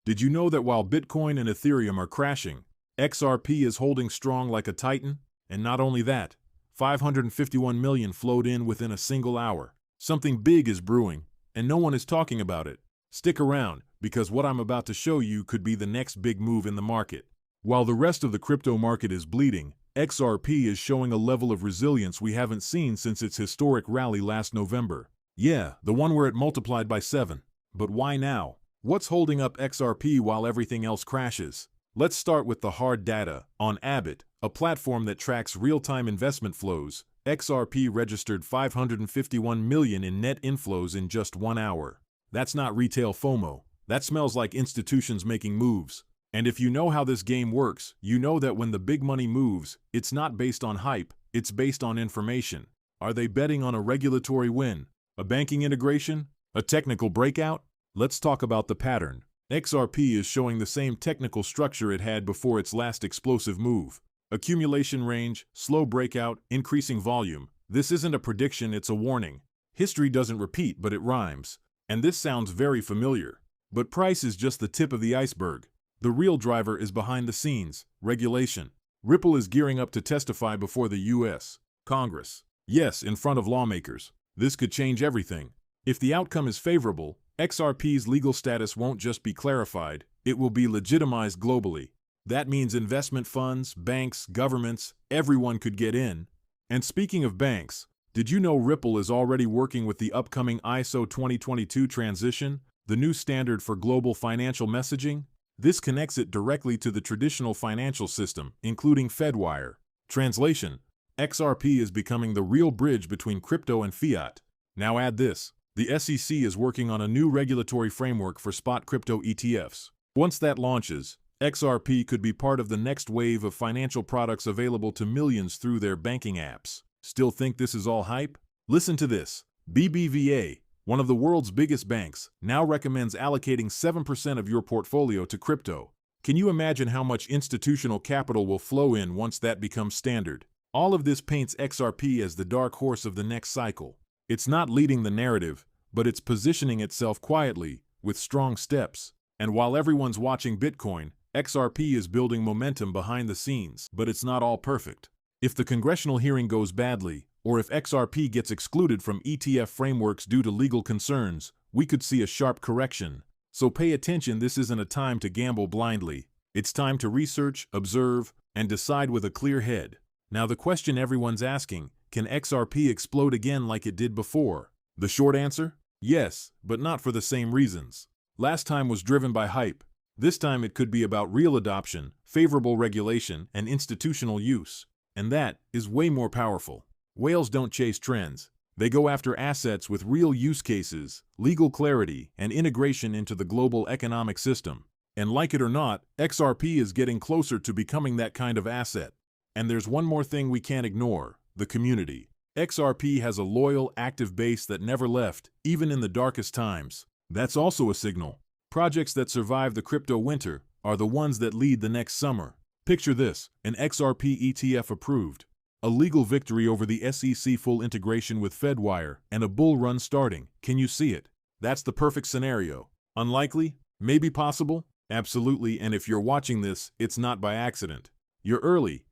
Did you know that while Bitcoin and Ethereum are crashing, XRP is holding strong like a titan? And not only that, 551 million flowed in within a single hour. Something big is brewing, and no one is talking about it. Stick around, because what I'm about to show you could be the next big move in the market. While the rest of the crypto market is bleeding, XRP is showing a level of resilience we haven't seen since its historic rally last November. Yeah, the one where it multiplied by 7. But why now? What's holding up XRP while everything else crashes? Let's start with the hard data. On Abbott, a platform that tracks real-time investment flows, XRP registered 551 million in net inflows in just 1 hour. That's not retail FOMO. That smells like institutions making moves. And if you know how this game works, you know that when the big money moves, it's not based on hype, it's based on information. Are they betting on a regulatory win? A banking integration? A technical breakout? Let's talk about the pattern. XRP is showing the same technical structure it had before its last explosive move. Accumulation range, slow breakout, increasing volume. This isn't a prediction, it's a warning. History doesn't repeat, but it rhymes. And this sounds very familiar. But price is just the tip of the iceberg. The real driver is behind the scenes, regulation. Ripple is gearing up to testify before the U.S. Congress. Yes, in front of lawmakers. This could change everything. If the outcome is favorable, XRP's legal status won't just be clarified, it will be legitimized globally. That means investment funds, banks, governments, everyone could get in. And speaking of banks, did you know Ripple is already working with the upcoming ISO 2022 transition, the new standard for global financial messaging? This connects it directly to the traditional financial system, including Fedwire. Translation: XRP is becoming the real bridge between crypto and fiat. Now add this: the SEC is working on a new regulatory framework for spot crypto ETFs. Once that launches, XRP could be part of the next wave of financial products available to millions through their banking apps. Still think this is all hype? Listen to this. BBVA, one of the world's biggest banks, now recommends allocating 7% of your portfolio to crypto. Can you imagine how much institutional capital will flow in once that becomes standard? All of this paints XRP as the dark horse of the next cycle. It's not leading the narrative, but it's positioning itself quietly, with strong steps. And while everyone's watching Bitcoin, XRP is building momentum behind the scenes. But it's not all perfect. If the congressional hearing goes badly, or if XRP gets excluded from ETF frameworks due to legal concerns, we could see a sharp correction. So pay attention, this isn't a time to gamble blindly. It's time to research, observe, and decide with a clear head. Now the question everyone's asking, can XRP explode again like it did before? The short answer? Yes, but not for the same reasons. Last time was driven by hype. This time it could be about real adoption, favorable regulation, and institutional use. And that is way more powerful. Whales don't chase trends. They go after assets with real use cases, legal clarity, and integration into the global economic system. And like it or not, XRP is getting closer to becoming that kind of asset. And there's one more thing we can't ignore: the community. XRP has a loyal, active base that never left, even in the darkest times. That's also a signal. Projects that survive the crypto winter are the ones that lead the next summer. Picture this: an XRP ETF approved, a legal victory over the SEC, full integration with Fedwire, and a bull run starting. Can you see it? That's the perfect scenario. Unlikely? Maybe possible? Absolutely, and if you're watching this, it's not by accident. You're early.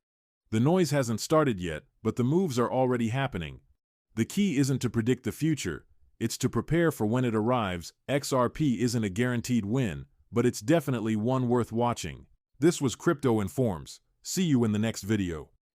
The noise hasn't started yet, but the moves are already happening. The key isn't to predict the future, it's to prepare for when it arrives. XRP isn't a guaranteed win, but it's definitely one worth watching. This was Crypto Informs. See you in the next video.